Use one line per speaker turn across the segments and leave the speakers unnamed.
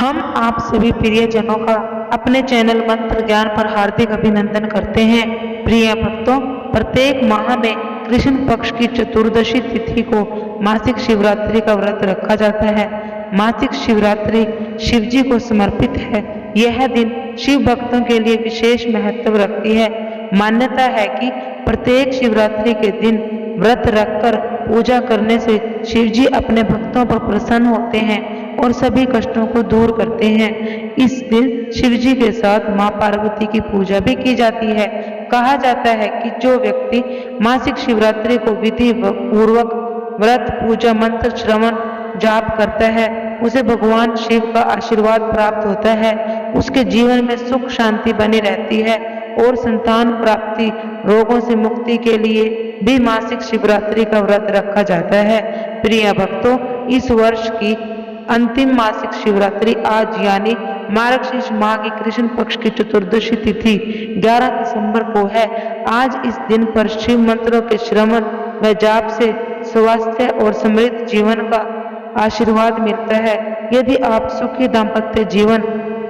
हम आप सभी प्रियजनों का अपने चैनल मंत्र ज्ञान पर हार्दिक अभिनंदन करते हैं। प्रिय भक्तों, प्रत्येक माह में कृष्ण पक्ष की चतुर्दशी तिथि को मासिक शिवरात्रि का व्रत रखा जाता है। मासिक शिवरात्रि शिव जी को समर्पित है। यह दिन शिव भक्तों के लिए विशेष महत्व रखती है। मान्यता है कि प्रत्येक शिवरात्रि के दिन व्रत रखकर पूजा करने से शिव जी अपने भक्तों पर प्रसन्न होते हैं और सभी कष्टों को दूर करते हैं। इस दिन शिव जी के साथ मां पार्वती की पूजा भी की जाती है। कहा जाता है कि जो व्यक्ति मासिक शिवरात्रि को विधि पूर्वक व्रत पूजा मंत्र श्रवण जाप करता है, उसे भगवान शिव का आशीर्वाद प्राप्त होता है। उसके जीवन में सुख शांति बनी रहती है और संतान प्राप्ति रोगों से मुक्ति के लिए भी मासिक शिवरात्रि का व्रत रखा जाता है। प्रिय भक्तों, इस वर्ष की अंतिम मासिक शिवरात्रि आज यानी मार्गशीर्ष माह की कृष्ण पक्ष की चतुर्दशी तिथि 11 दिसंबर को है। आज इस दिन पर शिव मंत्रों के श्रवण व जाप से स्वास्थ्य और समृद्ध जीवन का आशीर्वाद मिलता है। यदि आप सुखी दाम्पत्य जीवन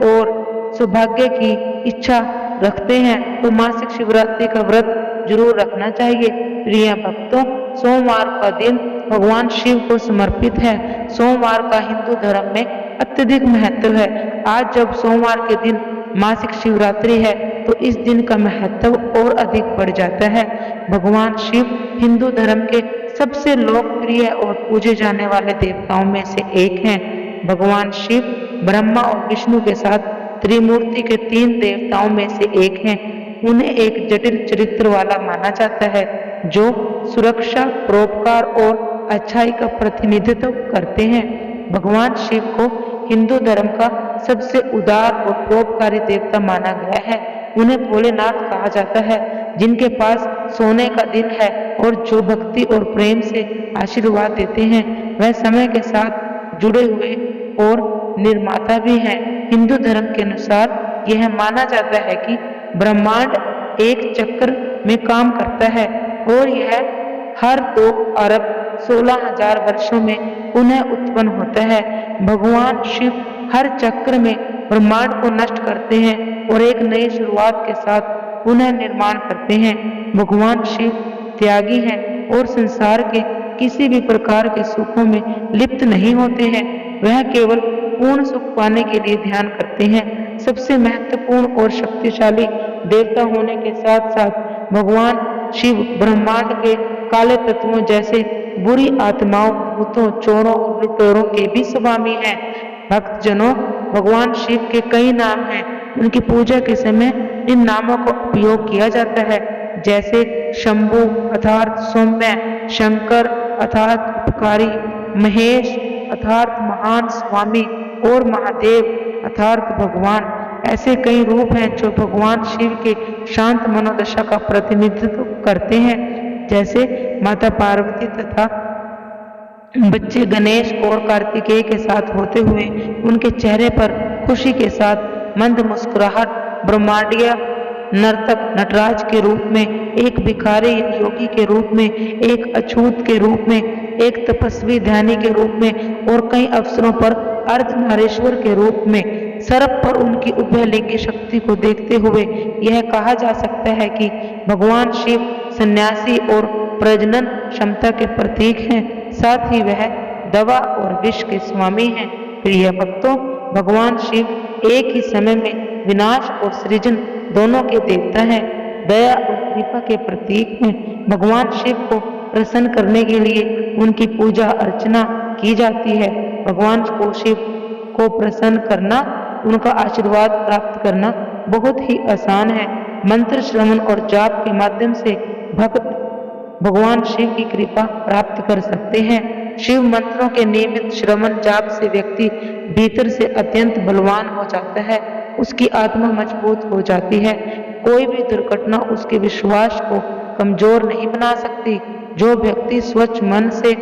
और सौभाग्य की इच्छा रखते हैं तो मासिक शिवरात्रि का व्रत जरूर रखना चाहिए। प्रिय भक्तों, सोमवार का दिन भगवान शिव को समर्पित है। सोमवार का हिंदू धर्म में अत्यधिक महत्व है। आज जब सोमवार के दिन मासिक शिवरात्रि है तो इस दिन का महत्व और अधिक बढ़ जाता है। भगवान शिव हिंदू धर्म के सबसे लोकप्रिय और पूजे जाने वाले देवताओं में से एक हैं। भगवान शिव ब्रह्मा और विष्णु के साथ त्रिमूर्ति के 3 देवताओं में से एक हैं। उन्हें एक जटिल चरित्र वाला माना जाता है जो सुरक्षा, परोपकार और अच्छाई का प्रतिनिधित्व करते हैं। भगवान शिव को हिंदू धर्म का सबसे उदार और परोपकारी देवता माना गया है। उन्हें भोलेनाथ कहा जाता है, जिनके पास सोने का दिन है और जो भक्ति और प्रेम से आशीर्वाद देते हैं। वह समय के साथ जुड़े हुए और निर्माता भी हैं। हिंदू धर्म के अनुसार यह माना जाता है कि ब्रह्मांड एक चक्र में काम करता है और यह हर 2 अरब 16,000 वर्षों में पुनः उत्पन्न होता है। भगवान शिव हर चक्र में ब्रह्मांड को नष्ट करते हैं और एक नई शुरुआत के साथ पुनः निर्माण करते हैं। भगवान शिव त्यागी हैं और संसार के किसी भी प्रकार के सुखों में लिप्त नहीं होते हैं। वह केवल पूर्ण सुख पाने के लिए ध्यान करते हैं। सबसे महत्वपूर्ण और शक्तिशाली देवता होने के साथ साथ भगवान शिव ब्रह्मांड के काले तत्वों जैसे बुरी आत्माओं, भूतों, चोरों और लुटेरों के भी स्वामी हैं। भक्तजनों, भगवान शिव के कई नाम हैं। उनकी पूजा के समय इन नामों का उपयोग किया जाता है, जैसे शंभु अर्थात सौम्य, शंकर अर्थात उपकारी, महेश अर्थात महान स्वामी और महादेव अर्थात भगवान। ऐसे कई रूप हैं जो भगवान शिव के शांत मनोदशा का प्रतिनिधित्व करते हैं, जैसे माता पार्वती तथा बच्चे गणेश और कार्तिकेय के साथ होते हुए उनके चेहरे पर खुशी के साथ मंद मुस्कुराहट, ब्रह्मांडीय नर्तक नटराज के रूप में, एक भिखारी योगी के रूप में, एक अछूत के रूप में, एक तपस्वी ध्यानी के रूप में और कई अवसरों पर अर्धनारीश्वर के रूप में। सर्प पर उनकी उभयलिंगी शक्ति को देखते हुए यह कहा जा सकता है कि भगवान शिव सन्यासी और प्रजनन क्षमता के प्रतीक हैं। साथ ही वह दवा और विष के स्वामी हैं। प्रिय भक्तों, भगवान शिव एक ही समय में विनाश और सृजन दोनों के देवता हैं। दया और कृपा के प्रतीक हैं। भगवान शिव को प्रसन्न करने के लिए उनकी पूजा अर्चना की जाती है। भगवान को शिव को प्रसन्न करना, उनका आशीर्वाद प्राप्त करना बहुत ही आसान है। मंत्र श्रवण और जाप के माध्यम से भक्त भगवान शिव की कृपा प्राप्त कर सकते हैं। शिव मंत्रों के नियमित श्रवण जाप से व्यक्ति भीतर से अत्यंत बलवान हो जाता है। उसकी आत्मा मजबूत हो जाती है। कोई भी दुर्घटना उसके विश्वास को कमजोर नहीं बना सकती। जो व्यक्ति स्वच्छ मन से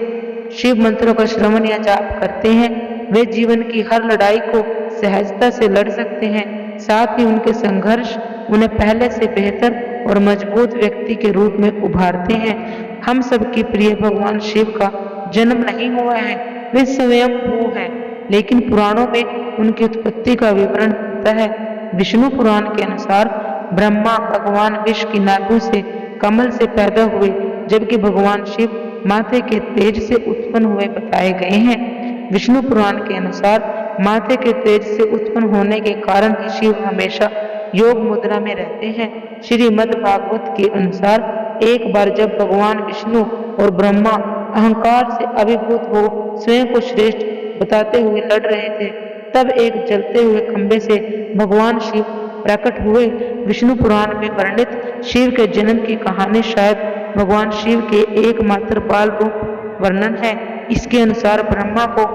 शिव मंत्रों का श्रवण या जाप करते हैं, वे जीवन की हर लड़ाई को सहजता से लड़ सकते हैं। साथ ही उनके संघर्ष उन्हें पहले से बेहतर और मजबूत व्यक्ति के रूप में उभारते हैं। हम सबके प्रिय भगवान शिव का जन्म नहीं हुआ है, वे स्वयं भू हैं, लेकिन पुराणों में उनकी उत्पत्ति का विवरण मिलता है। विष्णु पुराण के अनुसार ब्रह्मा भगवान विष्णु की नाभि से कमल से पैदा हुए, जबकि भगवान शिव माथे के तेज से उत्पन्न हुए बताए गए हैं। विष्णु पुराण के अनुसार माथे के तेज से उत्पन्न होने के कारण ही शिव हमेशा योग मुद्रा में रहते हैं। श्रीमद् भागवत के अनुसार एक बार जब भगवान विष्णु और ब्रह्मा अहंकार से अभिभूत हो स्वयं को श्रेष्ठ बताते हुए लड़ रहे थे, तब एक जलते हुए खंभे से भगवान शिव प्रकट हुए। विष्णु पुराण में वर्णित शिव के जन्म की कहानी शायद भगवान शिव के एकमात्र बाल रूप वर्णन है। इसके अनुसार ब्रह्मा को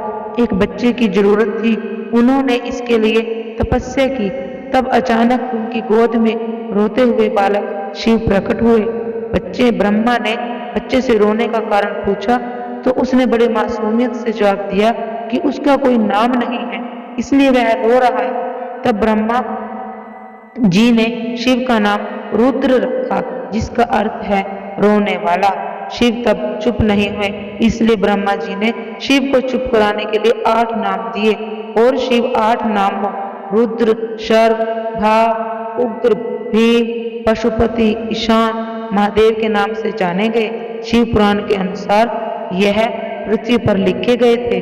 एक बच्चे की जरूरत थी। उन्होंने इसके लिए तपस्या की। तब अचानक उनकी गोद में रोते हुए बालक शिव प्रकट हुए। ब्रह्मा ने बच्चे से रोने का कारण पूछा तो उसने बड़ी मासूमियत से जवाब दिया कि उसका कोई नाम नहीं है, इसलिए वह रो रहा है। तब ब्रह्मा जी ने शिव का नाम रुद्र रखा, जिसका अर्थ है रोने वाला। शिव तब चुप नहीं हुए, इसलिए ब्रह्मा जी ने शिव को चुप कराने के लिए 8 नाम दिए और शिव 8 नामों रुद्र, शर्व, भाव, उग्र, भीम, पशुपति, ईशान, महादेव के नाम से जाने गए। शिव पुराण के अनुसार यह पृथ्वी पर लिखे गए थे।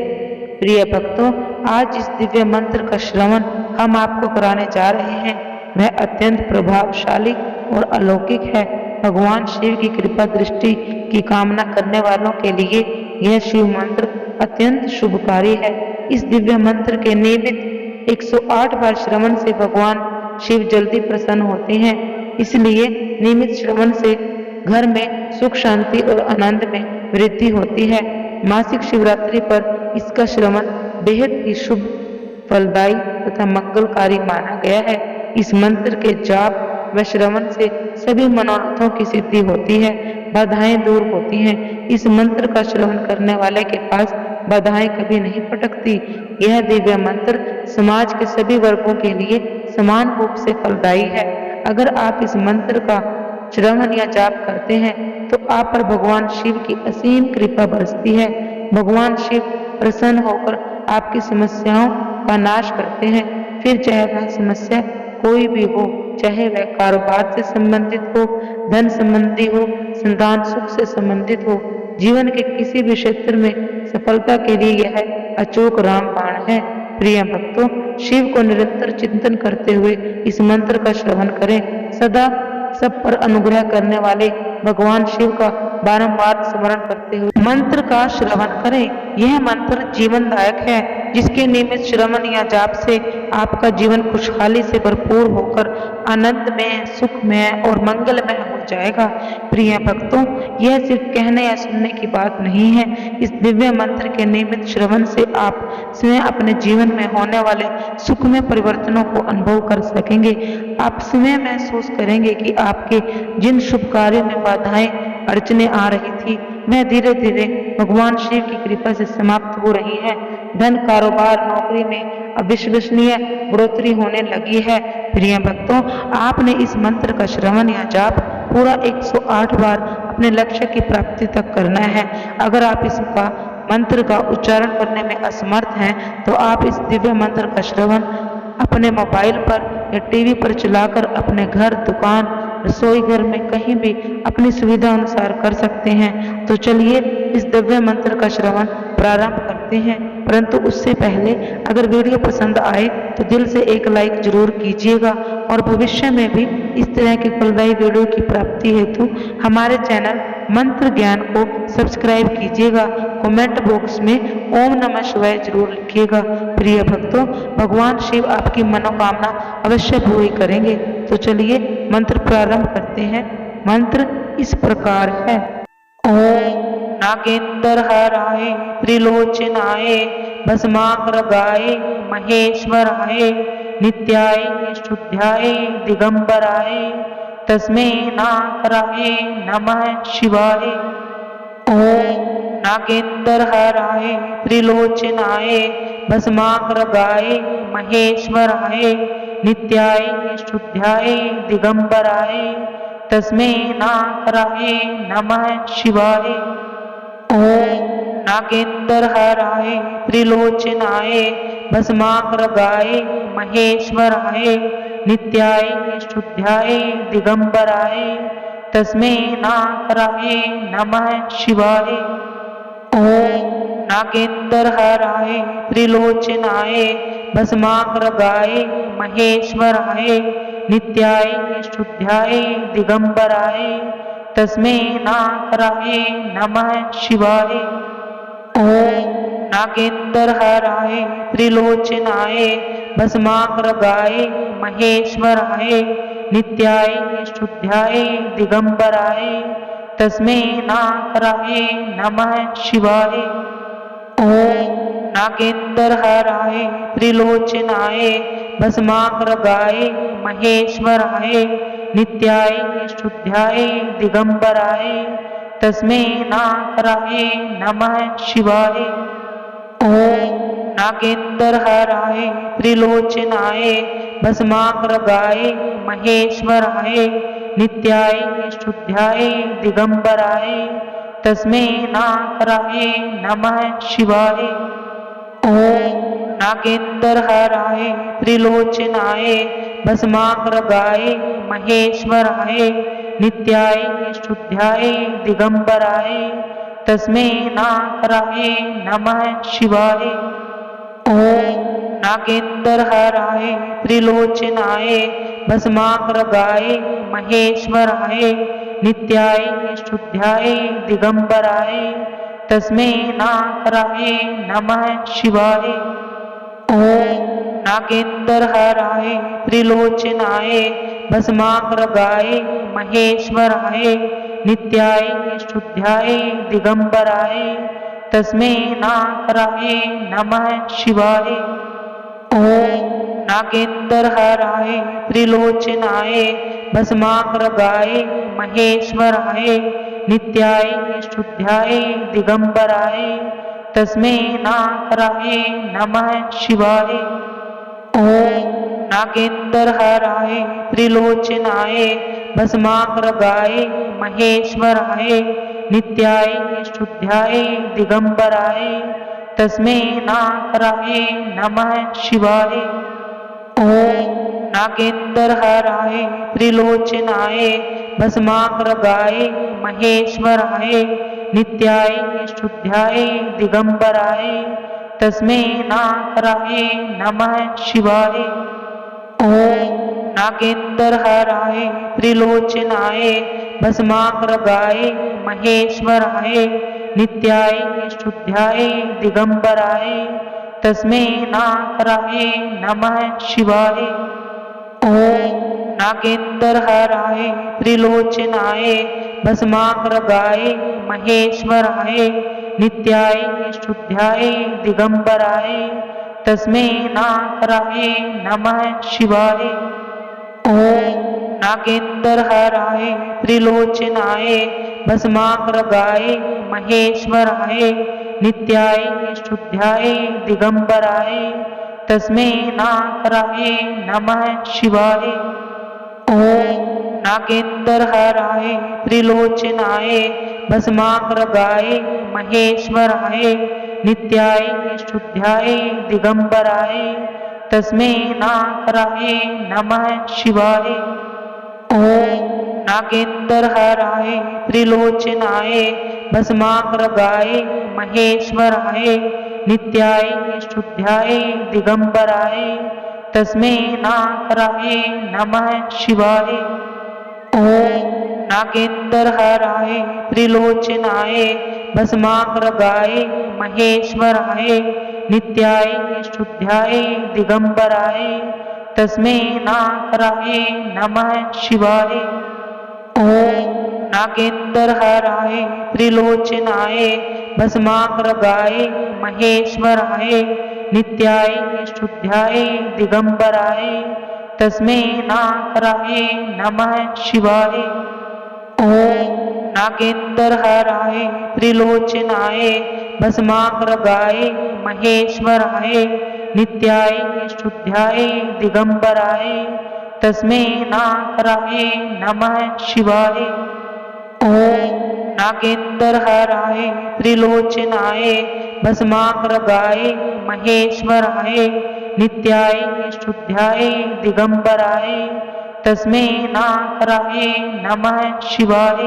प्रिय भक्तों, आज इस दिव्य मंत्र का श्रवण हम आपको कराने जा रहे हैं। वह अत्यंत प्रभावशाली और अलौकिक है। भगवान शिव की कृपा दृष्टि की कामना करने वालों के लिए यह शिव मंत्र अत्यंत शुभकारी है। इस दिव्य मंत्र के नियमित 108 बार श्रवण से भगवान शिव जल्दी प्रसन्न होते हैं। इसलिए नियमित श्रवण से घर में सुख, शांति और आनंद में वृद्धि होती है। मासिक शिवरात्रि पर इसका श्रवण बेहद ही शुभ, फलदायी तथा मंगलकारी माना गया है। इस मंत्र के जाप व श्रवण से सभी मनोरथों की सिद्धि होती है, बाधाएं दूर होती हैं। इस मंत्र का श्रवण करने वाले के पास बाधाएं कभी नहीं पटकती। यह दिव्य मंत्र समाज के सभी वर्गों के लिए समान रूप से फलदायी है। अगर आप इस मंत्र का श्रवण या जाप करते हैं तो आप पर भगवान शिव की असीम कृपा बरसती है। भगवान शिव प्रसन्न होकर आपकी समस्याओं का नाश करते हैं। फिर चाहे वह समस्या कोई भी हो, चाहे वह कारोबार से संबंधित हो, धन संबंधी हो, संतान सुख से संबंधित हो, जीवन के किसी भी क्षेत्र में सफलता के लिए यह अचूक रामबाण है। प्रिय भक्तों, शिव को निरंतर चिंतन करते हुए इस मंत्र का श्रवण करें। सदा सब पर अनुग्रह करने वाले भगवान शिव का बारंबार स्मरण करते हुए मंत्र का श्रवण करें। यह मंत्र जीवनदायक है, जिसके नियमित श्रवण या जाप से आपका जीवन खुशहाली से भरपूर होकर आनंदमय, सुखमय और मंगलमय हो जाएगा। प्रिय भक्तों, यह सिर्फ कहने या सुनने की बात नहीं है। इस दिव्य मंत्र के नियमित श्रवण से आप स्वयं अपने जीवन में होने वाले सुखमय परिवर्तनों को अनुभव कर सकेंगे। आप स्वयं महसूस करेंगे कि आपके जिन शुभ कार्यों में बाधाएं, अड़चने आ रही थी, वह धीरे धीरे भगवान शिव की कृपा से समाप्त हो रही है। धन, कारोबार, नौकरी में अविश्वसनीय बढ़ोतरी होने लगी है। प्रिय भक्तों, आपने इस मंत्र का श्रवण या जाप पूरा 108 बार अपने लक्ष्य की प्राप्ति तक करना है। अगर आप इसका मंत्र का उच्चारण करने में असमर्थ हैं तो आप इस दिव्य मंत्र का श्रवण अपने मोबाइल पर या टीवी पर चलाकर अपने घर, दुकान, रसोई घर में कहीं भी अपनी सुविधा अनुसार कर सकते हैं। तो चलिए इस दिव्य मंत्र का श्रवण प्रारंभ करते हैं। परंतु उससे पहले अगर वीडियो पसंद आए तो दिल से एक लाइक जरूर कीजिएगा और भविष्य में भी इस तरह की फलदायी वीडियो की प्राप्ति हेतु हमारे चैनल मंत्र ज्ञान को सब्सक्राइब कीजिएगा। कमेंट बॉक्स में ओम नमः शिवाय जरूर लिखिएगा। प्रिय भक्तों, भगवान शिव आपकी मनोकामना अवश्य पूरी करेंगे। तो चलिए मंत्र प्रारंभ करते हैं। मंत्र इस प्रकार है। ओम नागेंद्रहराय त्रिलोचनाय भस्मांगरागाय महेश्वराय नित्याय शुद्धाय दिगंबराय तस्मै नागराय नमः शिवाय। ओम नागेंद्रहराय त्रिलोचनाय भस्मांगरागाय महेश्वराय नित्याय शुद्धाय दिगंबराय तस्मै नागराय नमः शिवाय। ओम नागेंद्रहराय त्रिलोचनाय भस्माग्रगाय महेश्वराय नित्याय शुद्धाय दिगंबराय तस्मै नाकराय नमः शिवाय। ओम नागेंद्रहाराय त्रिलोचनाय भस्माग्रगाय महेश्वराय नित्याय शुद्धाय दिगंबराय तस्मै नाकराय नमः शिवाय। ओम नागेंद्रहाराय त्रिलोचनाय भस्माग्रगाय महेश्वराय नित्याय शुद्धाय दिगंबराय तस्मै नाकराय नमः शिवाय। ओम नागेंद्रहाराय त्रिलोचनाय भस्माग्रगाय महेश्वराय नित्याय शुद्धाय दिगंबराय तस्मै नाकराय नमः शिवाय। ओम नागेंद्रहाराय त्रिलोचनाय भस्माग्रगाय महेश्वराय नित्याय शुद्धाय दिगंबराय तस्मै नाकराय नमः शिवाय। ओम नागेंद्रहाराय त्रिलोचनाय भस्माग्रगाय महेश्वराय नित्याय शुद्धाय दिगंबराय तस्मै नाकराय नमः शिवाय। ओम नागेंद्रहाराय त्रिलोचनाय भस्माग्रगाय महेश्वराय नित्याय शुद्धाय दिगंबराय तस्मै नाकराय नमः शिवाय। ओम नागेंद्रहाराय त्रिलोचनाय भस्माग्रगाय महेश्वराय नित्याय शुद्धाय दिगंबराय तस्मै नाकराय नमः शिवाय। ओम नागेंद्रहाराय त्रिलोचनाय भस्माग्रगाय महेश्वराय नित्याय शुद्धाय दिगंबराय तस्मै नाकराय नमः शिवाय। ओम नागेंद्रहाराय त्रिलोचनाय भस्माग्रगाय महेश्वराय नित्याय शुद्धाय दिगंबराय तस्मै नाकराय नमः शिवाय। ओम नागेंद्रहाराय त्रिलोचनाय भस्माग्रगाय महेश्वराय नित्याय शुद्धाय दिगंबराय तस्मै नाकराय नमः शिवाय। ओम नागेंद्रहाराय त्रिलोचनाय भस्माग्रगाय महेश्वराय नित्याय शुद्धाय दिगंबराय तस्मै नाकराय नमः शिवाय। ओम नागेंद्रहाराय त्रिलोचनाय भस्माग्रगाय महेश्वराय नित्याय शुद्धाय दिगंबराय तस्मै नाकराय नमः शिवाय। ओम नागेंद्रहाराय त्रिलोचनाय भस्माग्रगाय महेश्वराय नित्याय शुद्धाय दिगंबराय तस्मै नाकराय नमः शिवाय। ओम नागेंद्रहाराय त्रिलोचनाय भस्माग्रगाय महेश्वराय नित्याय शुद्धाय दिगंबराय तस्मै नाकराय नमः शिवाय। ओम नागेंद्रहाराय त्रिलोचनाय भस्माग्रगाय महेश्वराय नित्याय शुद्धाय दिगंबराय तस्मै नाकराय नमः शिवाय। ओम नागेंद्रहाराय त्रिलोचनाय भस्माग्रगाय महेश्वराय नित्याय शुद्धाय दिगंबराय तस्मै नाकराय नमः शिवाय। ओम नागेंद्रहाराय त्रिलोचनाय भस्माग्रगाय महेश्वराय नित्याय शुद्धाय दिगंबराय तस्मै नाकराय नमः शिवाय। ओम नागेंद्रहाराय त्रिलोचनाय भस्माग्रगाय महेश्वराय नित्याय शुद्धाय दिगंबराय तस्मै नाकराय नमः शिवाय। ओम नागेंद्रहाराय त्रिलोचनाय भस्माग्रगाय महेश्वराय नित्याय शुद्धाय दिगंबराय तस्मै नागराय नमः शिवाय।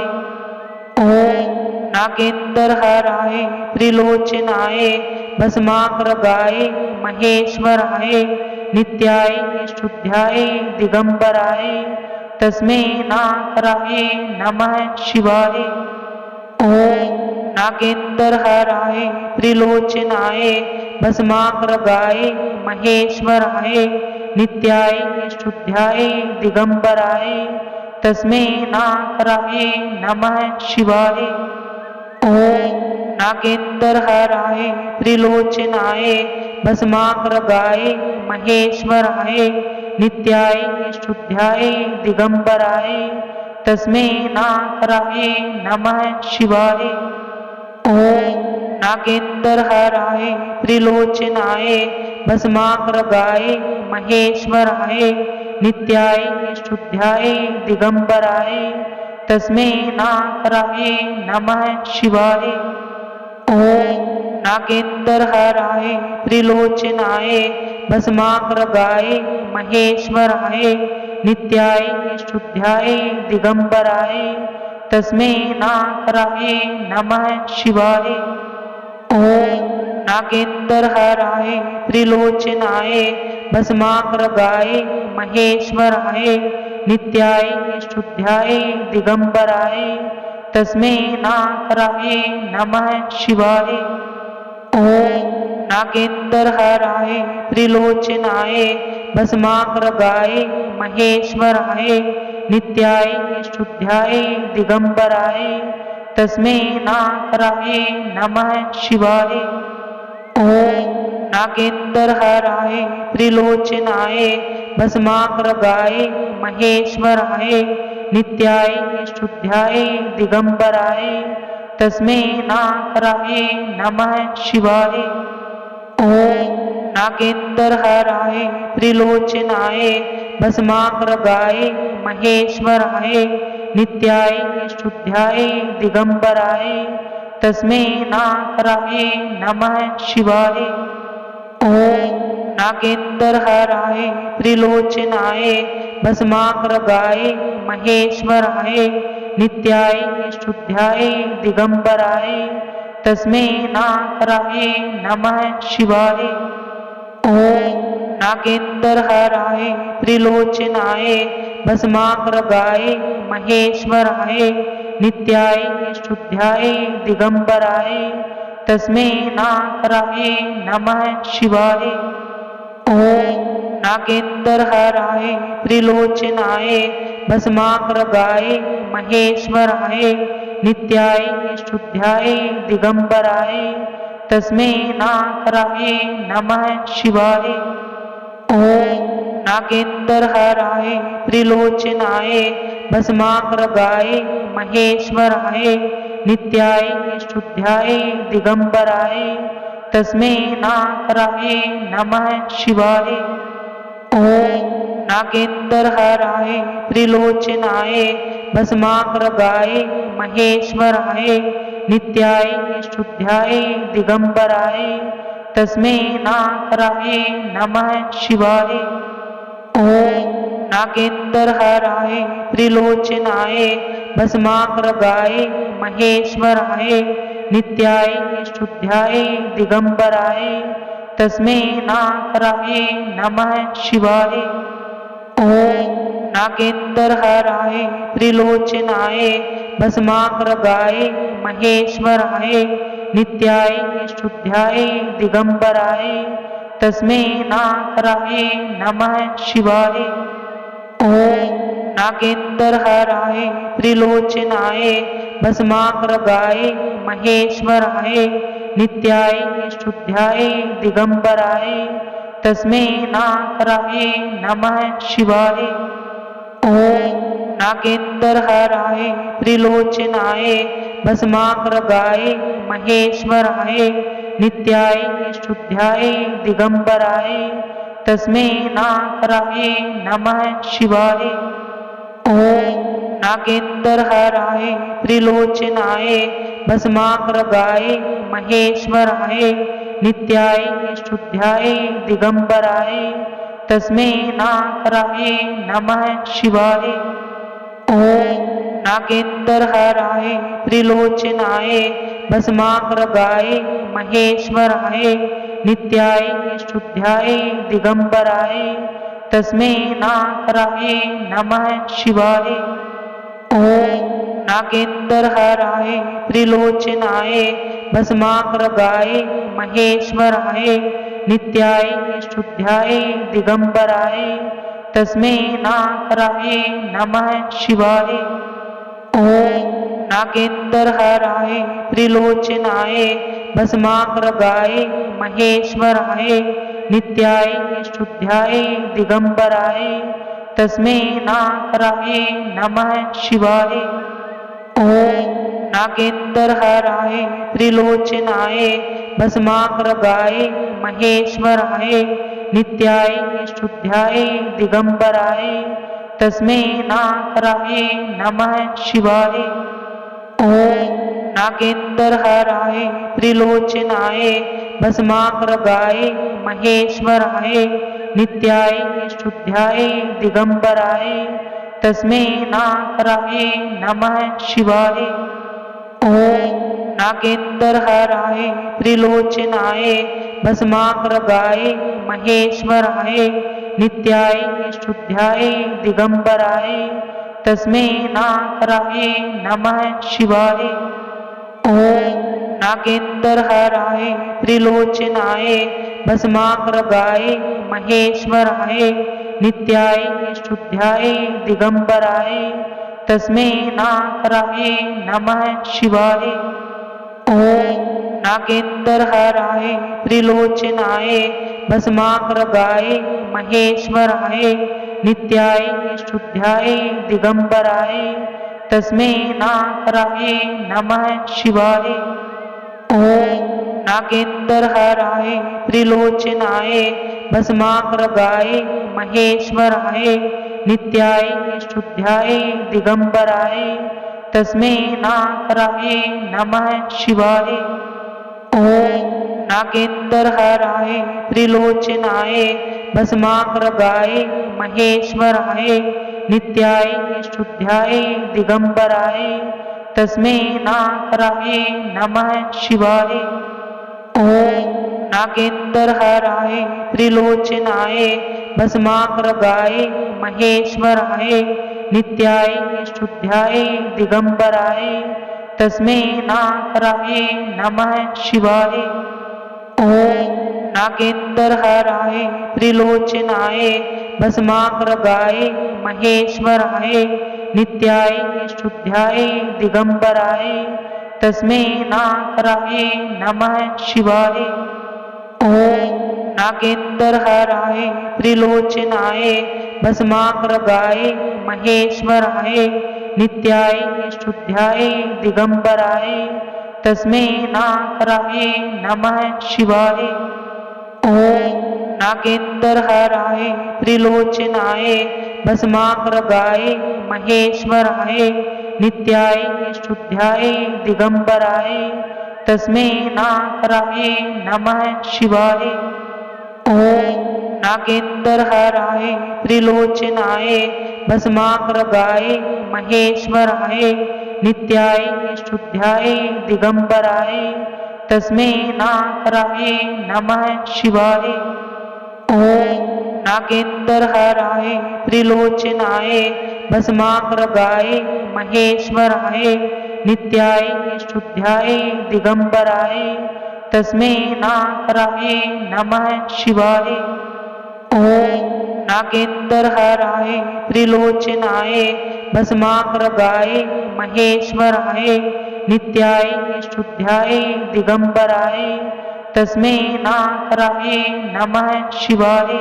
ओम नागेंद्रहाराय त्रिलोचनाय भस्माग्रगाय महेश्वराय नित्याय शुद्धाय दिगंबराय तस्मै नागराय नमः शिवाय। ओम नागेंद्रहाराय त्रिलोचनाय भस्माग्रगाय महेश्वराय नित्याय शुद्धाय दिगंबराय तस्मै नागराय नमः शिवाय। ओम नागेंद्रहाराय त्रिलोचनाय भस्माग्रगाय महेश्वराय नित्याय शुद्धाय दिगंबराय तस्मै नागराय नमः शिवाय। ओम नागेंद्रहाराय त्रिलोचनाय भस्माग्रगाय महेश्वराय नित्याय शुद्धाय दिगंबराय तस्मै नागराय नमः शिवाय। ओम नागेंद्रहाराय त्रिलोचनाय भस्माग्रगाय महेश्वराय नित्याय शुद्धाय दिगंबराय तस्मै नागराय नमः शिवाय। ओम नागेंद्रहाराय त्रिलोचनाय भस्माग्रगाय महेश्वराय नित्याय शुद्धाय दिगंबराय तस्मै नागराय नमः शिवाय। ओम नागेंद्रहाराय त्रिलोचनाय भस्माग्रगाय महेश्वराय नित्याय शुद्धाय दिगंबराय तस्मै नागराय नमः शिवाय। ओम नागेंद्रहाराय त्रिलोचनाय भस्माग्रगाय महेश्वराय नित्याय शुद्धाय दिगंबराय तस्मै नागराय नमः शिवाय। ओम नागेंद्रहाराय त्रिलोचनाय भस्माग्रगाय महेश्वराय नित्याय शुद्धाय दिगंबराय तस्मै नागराय नमः शिवाय। ओम नागेंद्रहाराय त्रिलोचनाय भस्माग्रगाय महेश्वराय नित्याय शुद्धाय दिगंबराय तस्मै नागराय नमः शिवाय। ओम नागेंद्रहाराय त्रिलोचनाय भस्माग्रगाय महेश्वराय नित्याय शुद्धाय दिगंबराय तस्मै नागराय नमः शिवाय। ओम नागेंद्रहाराय त्रिलोचनाय भस्माग्रगाय महेश्वराय नित्याय शुद्धाय दिगंबराय तस्मै नागराय नमः शिवाय। ओम नागेंद्रहाराय त्रिलोचनाय भस्माग्रगाय महेश्वराय नित्याय शुद्धाय दिगंबराय तस्मै नागराय नमः शिवाय। ओम नागेंद्रहाराय त्रिलोचनाय भस्माग्रगाय महेश्वराय नित्याय शुद्धाय दिगंबराय तस्मै नागराय नमः शिवाय। ओम नागेंद्रहाराय त्रिलोचनाय भस्माग्रगाय महेश्वराय नित्याय शुद्धाय दिगंबराय तस्मै नागराय नमः शिवाय। ओम नागेंद्रहाराय त्रिलोचनाय भस्माग्रगाय महेश्वराय नित्याय शुद्धाय दिगंबराय तस्मै नागराय नमः शिवाय। ओम नागेंद्रहाराय त्रिलोचनाय भस्माग्रगाय महेश्वराय नित्याय शुद्धाय दिगंबराय तस्मै नागराय नमः शिवाय। ओम नागेंद्रहाराय त्रिलोचनाय भस्माग्रगाय महेश्वराय नित्याय शुद्धाय दिगंबराय तस्मै नागराय नमः शिवाय। ओम नागेंद्रहाराय त्रिलोचनाय भस्माग्रगाय महेश्वराय नित्याय शुद्ध्याय दिगंबराय तस्मै नाकराय नमः शिवाय। ओम नागेंद्रहराय त्रिलोचनाय भस्माग्रगाय महेश्वराय नित्याय शुद्ध्याय दिगंबराय तस्मै नाकराय नमः शिवाय। ओम नागेंद्रहराय त्रिलोचनाय भस्माग्रगाय महेश्वराय नित्याय शुद्ध्याय दिगंबराय तस्मै नाकराय नमः शिवाय। ओम नागेंद्रहराय त्रिलोचनाय भस्माग्रगाय महेश्वराय नित्याय शुद्ध्याय दिगंबराय तस्मै नाकराय नमः शिवाय। ओम नागेंद्रहराय त्रिलोचनाय भस्माग्रगाय महेश्वराय नित्याय शुद्ध्याय दिगंबराय तस्मै नाकराय नमः शिवाय। ओम नागेंद्रहराय त्रिलोचनाय भस्माग्रगाय महेश्वराय नित्याय शुद्ध्याय दिगंबराय तस्मै नाकराय नमः शिवाय। ओम नागेंद्रहराय त्रिलोचनाय भस्माग्रगाय महेश्वराय नित्याय शुद्ध्याय दिगंबराय तस्मै नाकराय नमः शिवाय। ओम नागेंद्रहराय त्रिलोचनाय भस्माग्रगाय महेश्वराय नित्याय शुद्ध्याय दिगंबराय तस्मै नाकराय नमः शिवाय। ओम नागेंद्रहराय त्रिलोचनाय भस्माग्रगाय महेश्वराय नित्याय शुद्ध्याय दिगंबराय तस्मै नाकराय नमः शिवाय। ओम नागेंद्रहराय त्रिलोचनाय भस्माग्रगाय महेश्वराय नित्याय शुद्ध्याय दिगंबराय तस्मै नाकराय नमः शिवाय। ओम नागेंद्रहराय त्रिलोचनाय भस्माग्रगाय महेश्वराय नित्याय शुद्ध्याय दिगंबराय तस्मै नाकराय नमः शिवाय। ओम नागेंद्रहराय त्रिलोचनाय भस्माग्रगाय महेश्वराय नित्याय शुद्ध्याय दिगंबराय तस्मै नाकराय नमः शिवाय। ओम नागेंद्रहराय त्रिलोचनाय भस्माग्रगाय महेश्वराय नित्याय शुद्ध्याय दिगंबराय तस्मै नाकराय नमः शिवाय। ओम नागेंद्रहराय त्रिलोचनाय भस्माग्रगाय महेश्वराय नित्याय शुद्ध्याय दिगंबराय तस्मै नाकराय नमः शिवाय। ओम नागेंद्रहराय त्रिलोचनाय भस्माग्रगाय महेश्वराय नित्याय शुद्ध्याय दिगंबराय तस्मै नाकराय नमः शिवाय। ओम नागेंद्रहराय त्रिलोचनाय भस्माग्रगाय महेश्वराय नित्याय शुद्ध्याय दिगंबराय तस्मै नाकराय नमः शिवाय। ओम नागेंद्रहराय त्रिलोचनाय भस्माग्रगाय महेश्वराय नित्याय शुद्ध्याय दिगंबराय तस्मै नाकराय नमः शिवाय। ओम नागेंद्रहराय त्रिलोचनाय भस्माग्रगाय महेश्वराय नित्याय शुद्ध्याय दिगंबराय तस्मै नाकराय नमः शिवाय।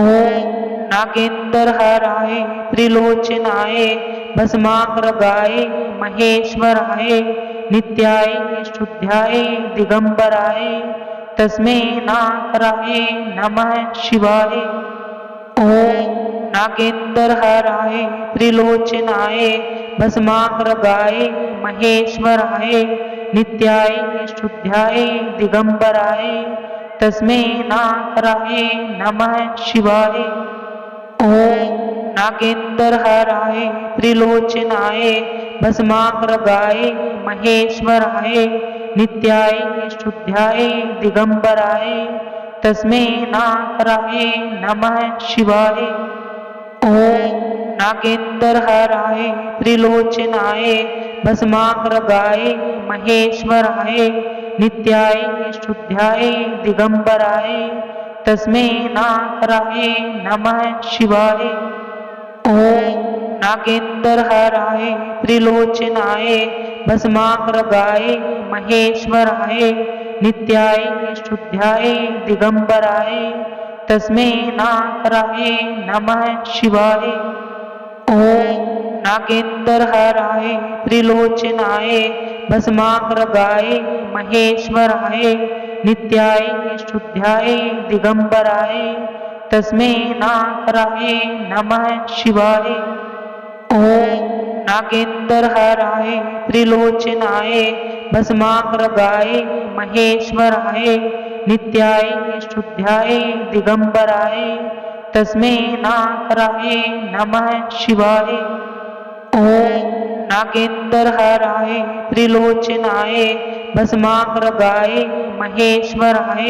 ओम नागेंद्रहराय त्रिलोचनाय भस्माग्रगाय महेश्वराय नित्याय शुद्ध्याय दिगंबराय तस्मै नाकराय नमः शिवाय। ओम नागेंद्रहराय त्रिलोचनाय भस्माग्रगाय महेश्वराय नित्याय शुद्ध्याय दिगंबराय तस्मै नाकराय नमः शिवाय। ओम नागेंद्रहराय त्रिलोचनाय भस्माग्रगाय महेश्वराय नित्याय शुद्ध्याय दिगंबराय तस्मै नाकराय नमः शिवाय। ओम नागेंद्रहराय त्रिलोचनाय भस्माग्रगाय महेश्वराय नित्याय शुद्ध्याय दिगंबराय तस्मै नाकराय नमः शिवाय। ओम नागेंद्रहराय त्रिलोचनाय भस्माग्रगाय महेश्वराय नित्याय शुद्ध्याय दिगंबराय तस्मै नाकराय नमः शिवाय। ओम नागेंद्रहराय त्रिलोचनाय भस्माग्रगाय महेश्वराय नित्याय शुद्ध्याय दिगंबराय तस्मै नाकराय नमः शिवाय। ओम नागेंद्रहराय त्रिलोचनाय भस्माग्रगाय महेश्वराय नित्याय शुद्ध्याय दिगंबराय तस्मै नाकराय नमः शिवाय। ओम नागेंद्रहराय त्रिलोचनाय भस्माग्रगाय महेश्वराय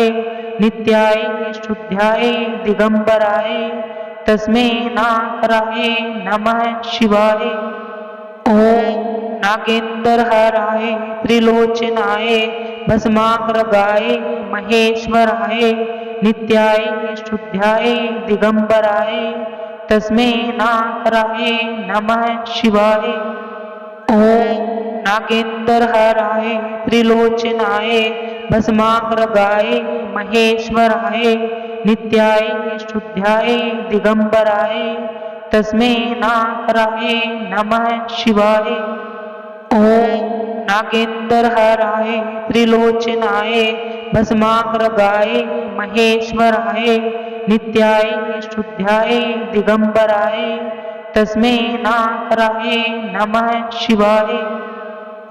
नित्याय शुद्ध्याय दिगंबराय तस्मै नाकराय नमः शिवाय। ओम नागेंद्रहराय त्रिलोचनाय भस्माग्रगाय महेश्वराय नित्याय शुद्ध्याय दिगंबराय तस्मै नाकराय नमः शिवाय। ओम नागेंद्रहराय त्रिलोचनाय भस्माग्रगाय महेश्वराय नित्याय शुद्ध्याय दिगंबराय तस्मै नाकराय नमः शिवाय। ओम नागेंद्रहराय त्रिलोचनाय भस्माग्रगाय महेश्वराय नित्याय शुद्ध्याय दिगंबराय तस्मै नाकराय नमः शिवाय।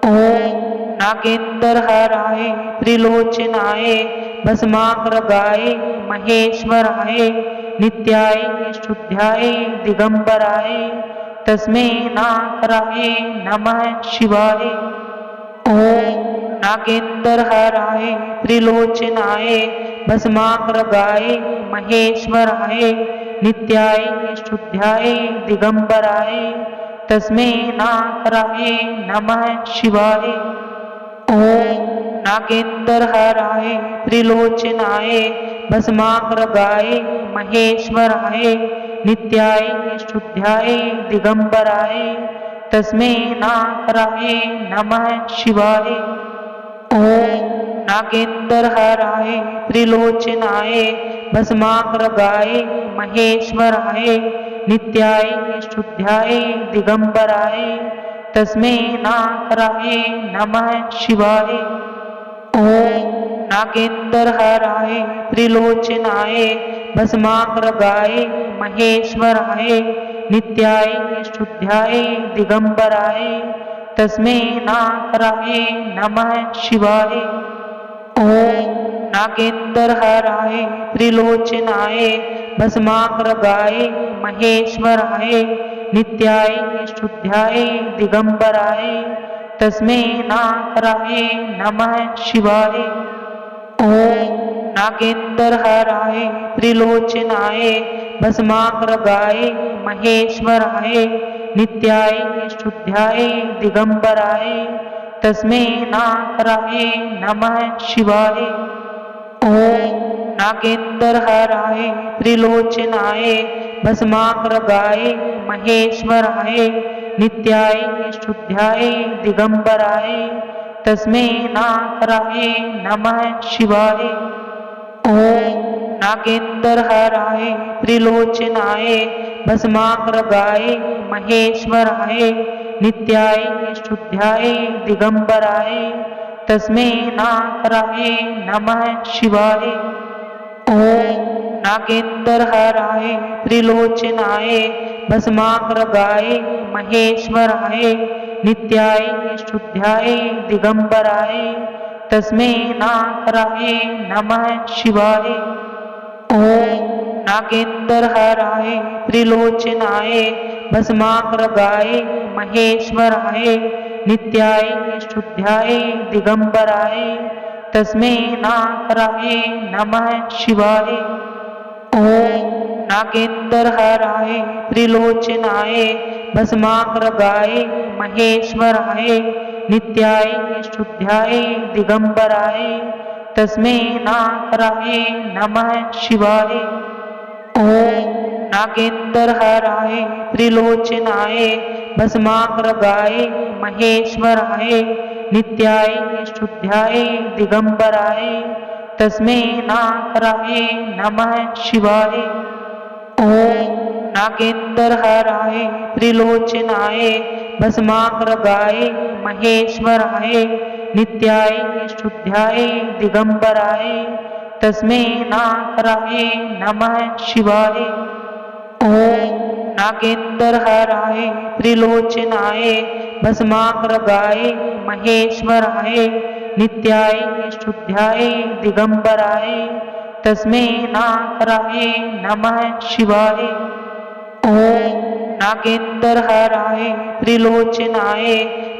ओम नागेंद्रहराय त्रिलोचनाय भस्माग्रगाय महेश्वराय नित्याय शुद्ध्याय दिगंबराय तस्मै नाकराय नमः शिवाय। ओम नागेंद्रहराय त्रिलोचनाय भस्माग्रगाय महेश्वराय नित्याय शुद्ध्याय दिगंबराय तस्मै नाकराय नमः शिवाय। ओम नागेंद्रहराय त्रिलोचनाय भस्माग्रगाय महेश्वराय नित्याय शुद्ध्याय दिगंबराय तस्मै नाकराय नमः शिवाय। ओम नागेंद्रहराय त्रिलोचनाय भस्माग्रगाय महेश्वराय नित्याय शुद्ध्याय दिगंबराय तस्मै नाकराय नमः शिवाय। ओम नागेंद्रहराय त्रिलोचनाय भस्माग्रगाय महेश्वराय नित्याय शुद्ध्याय दिगंबराय तस्मै नाकराय नमः शिवाय। ओम नागेंद्रहराय त्रिलोचनाय भस्माग्रगाय महेश्वराय नित्याय शुद्ध्याय दिगंबराय तस्मै नाकराय नमः शिवाय। ओम नागेंद्रहराय त्रिलोचनाय भस्माग्रगाय महेश्वराय नित्याय शुद्ध्याय दिगंबराय तस्मै नाकराय नमः शिवाय। ओम नागेंद्रहराय त्रिलोचनाय भस्माग्रगाय महेश्वराय नित्याय शुद्ध्याय दिगंबराय तस्मै नाकराय नमः शिवाय। ओम नागेंद्रहराय त्रिलोचनाय भस्माग्रगाय महेश्वराय नित्याय शुद्ध्याय दिगंबराय तस्मै नाकराय नमः शिवाय। ओम नागेंद्रहराय त्रिलोचनाय भस्माग्रगाय महेश्वराय नित्याय शुद्ध्याय दिगंबराय तस्मै नाकराय नमः शिवाय। ओम नागेंद्रहाराय त्रिलोचनाय भस्माग्रगाय महेश्वराय नित्याय शुद्ध्याय दिगंबराय तस्मै नाकराय नमः शिवाय। ओम नागेंद्रहाराय त्रिलोचनाय भस्माग्रगाय महेश्वराय नित्याय शुद्ध्याय दिगंबराय तस्मै नाकराय नमः शिवाय। ओम नागेंद्रहाराय त्रिलोचनाय भस्माग्रगाय महेश्वराय नित्याय शुद्ध्याय दिगंबराय तस्मै नाकराय नमः शिवाय। ओम नागेंद्रहाराय त्रिलोचनाय भस्माग्रगाय महेश्वराय नित्याय शुद्ध्याय दिगंबराय तस्मै नाकराय नमः शिवाय। ओम नागेंद्रहाराय त्रिलोचनाय भस्माग्रगाय महेश्वराय नित्याय शुद्ध्याय दिगंबराय तस्मै नाकराय नमः शिवाय। ओम नागेंद्रहाराय त्रिलोचनाय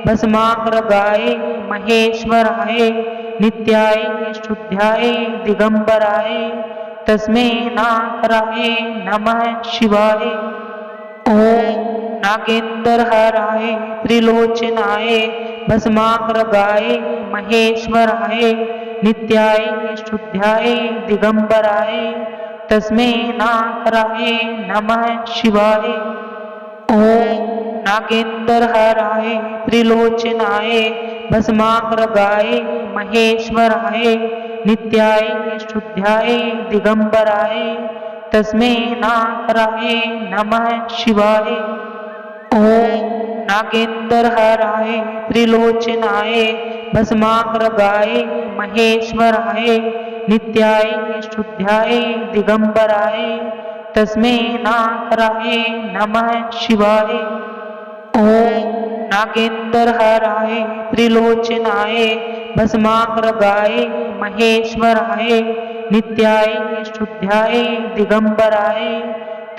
भस्माग्रगाय महेश्वराय नित्याय शुद्ध्याय दिगंबराय तस्मै नाकराय नमः शिवाय। ओम नागेंद्रहाराय त्रिलोचनाय भस्माग्रगाय महेश्वराय नित्याय शुद्ध्याय दिगंबराय तस्मै नाकराय नमः शिवाय। ओम नागेंद्रहाराय त्रिलोचनाय भस्माग्रगाय महेश्वराय नित्याय शुद्ध्याय दिगंबराय तस्मै नाकराय नमः शिवाय। ओम नागेंद्रहाराय त्रिलोचनाय भस्माग्रगाय महेश्वराय नित्याय शुद्ध्याय दिगंबराय तस्मै नाकराय नमः शिवाय। ओम नागेंद्रहाराय त्रिलोचनाय भस्माग्रगाय महेश्वराय नित्याय शुद्ध्याय दिगंबराय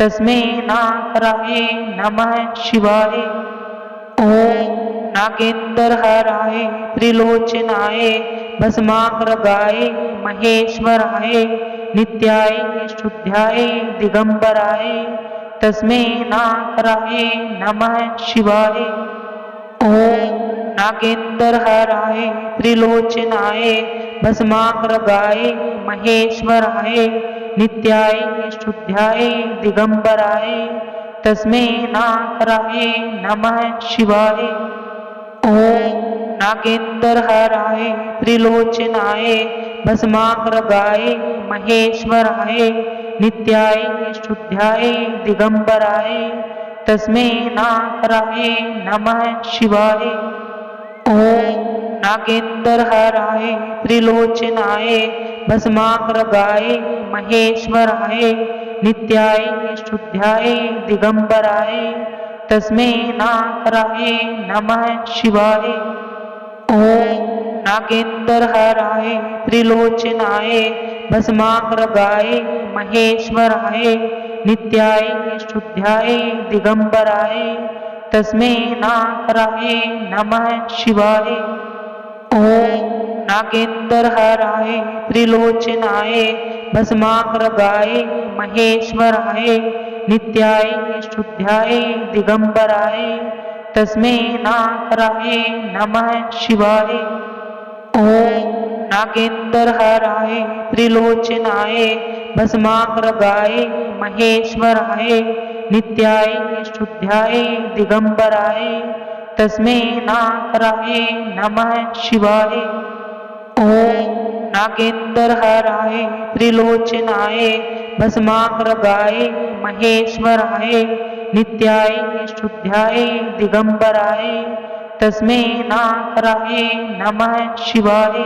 तस्मै नाकराय नमः शिवाय। ओम नागेंद्रहाराय त्रिलोचनाय भस्माग्रगाय महेश्वराय नित्याय शुद्ध्याय दिगंबराय तस्मै नाकराय नमः शिवाय। ओम नागेंद्रहाराय त्रिलोचनाय भस्माग्रगाय महेश्वराय नित्याय शुद्ध्याय दिगंबराय तस्मै नाकराय नमः शिवाय। ओम नागेंद्रहाराय त्रिलोचनाय भस्माग्रगाय महेश्वराय नित्याय शुद्ध्याय दिगंबराय तस्मै नाकराय नमः शिवाय। ओम नागेंद्रहाराय त्रिलोचनाय भस्माग्रगाय महेश्वराय नित्याय शुद्ध्याय दिगंबराय तस्मै नाकराय नमः शिवाय। ओम नागेंद्रहाराय त्रिलोचनाय भस्माग्रगाय महेश्वराय नित्याय शुद्ध्याय दिगंबराय तस्मै नाकराय नमः शिवाय। ओम नागेंद्रहाराय त्रिलोचनाय भस्माग्रगाय महेश्वराय नित्याय शुद्ध्याय दिगंबराय तस्मै नाकराय नमः शिवाय। ओम नागेंद्रहाराय त्रिलोचनाय भस्माग्रगाय महेश्वराय नित्याय शुद्ध्याय दिगंबराय तस्मै नाकराय नमः शिवाय। ओम नागेंद्रहाराय त्रिलोचनाय भस्माग्रगाय महेश्वराय नित्याय शुद्ध्याय दिगंबराय तस्मै नाकराय नमः शिवाय।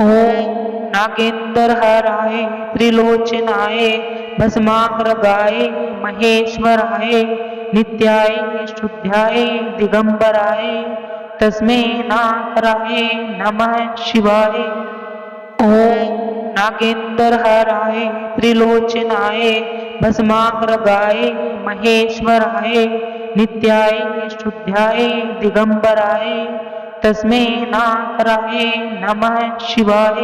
ओम नागेंद्रहाराय त्रिलोचनाय भस्माग्रगाय महेश्वराय नित्याय शुद्ध्याय दिगंबराय तस्मै नाकराय नमः शिवाय। ओम नागेंद्रहराय त्रिलोचनाय भस्माग्रगाय महेश्वराय नित्याय शुद्ध्याय दिगंबराय तस्मै नाकराय नमः शिवाय।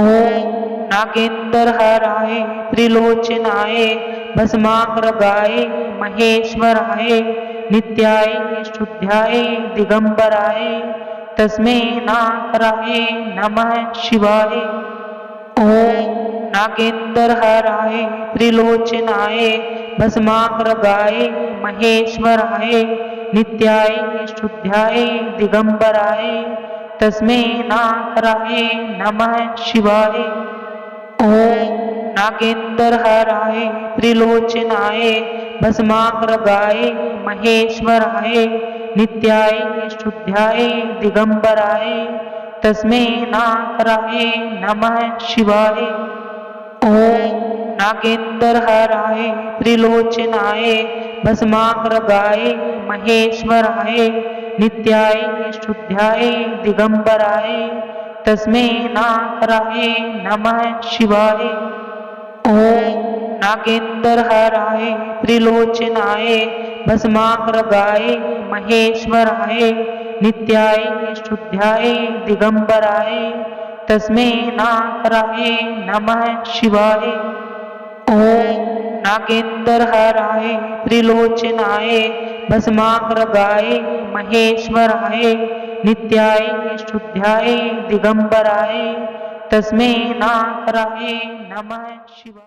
ओम नागेंद्रहराय त्रिलोचनाय भस्माग्रगाय महेश्वराय नित्याय शुद्ध्याय दिगंबराय तस्मै नाकराय नमः शिवाय। ओम नागेंद्रहराय त्रिलोचनाय भस्माग्रगाय महेश्वराय नित्याय शुद्ध्याय दिगंबराय तस्मै नाकराय नमः शिवाय। ओम नागेंद्रहराय त्रिलोचनाय भस्माग्रगाय महेश्वराय नित्याय शुद्ध्याय दिगंबराय तस्मै नाकराय नमः शिवाय। ओम नागेंद्रहराय त्रिलोचनाय भस्माग्रगाय महेश्वराय नित्याय शुद्ध्याय दिगंबराय तस्मै नाकराय नमः शिवाय। ओम नागेंद्रहराय त्रिलोचनाय भस्माग्रगाय महेश्वराय नित्याय शुद्ध्याय दिगंबराय तस्मै नाकराय नमः शिवाय। ओम नागेंद्रहराय त्रिलोचनाय भस्माग्रगाय महेश्वराय नित्याय शुद्ध्याय दिगंबराय तस्मै नाकराय नमः शिवाय।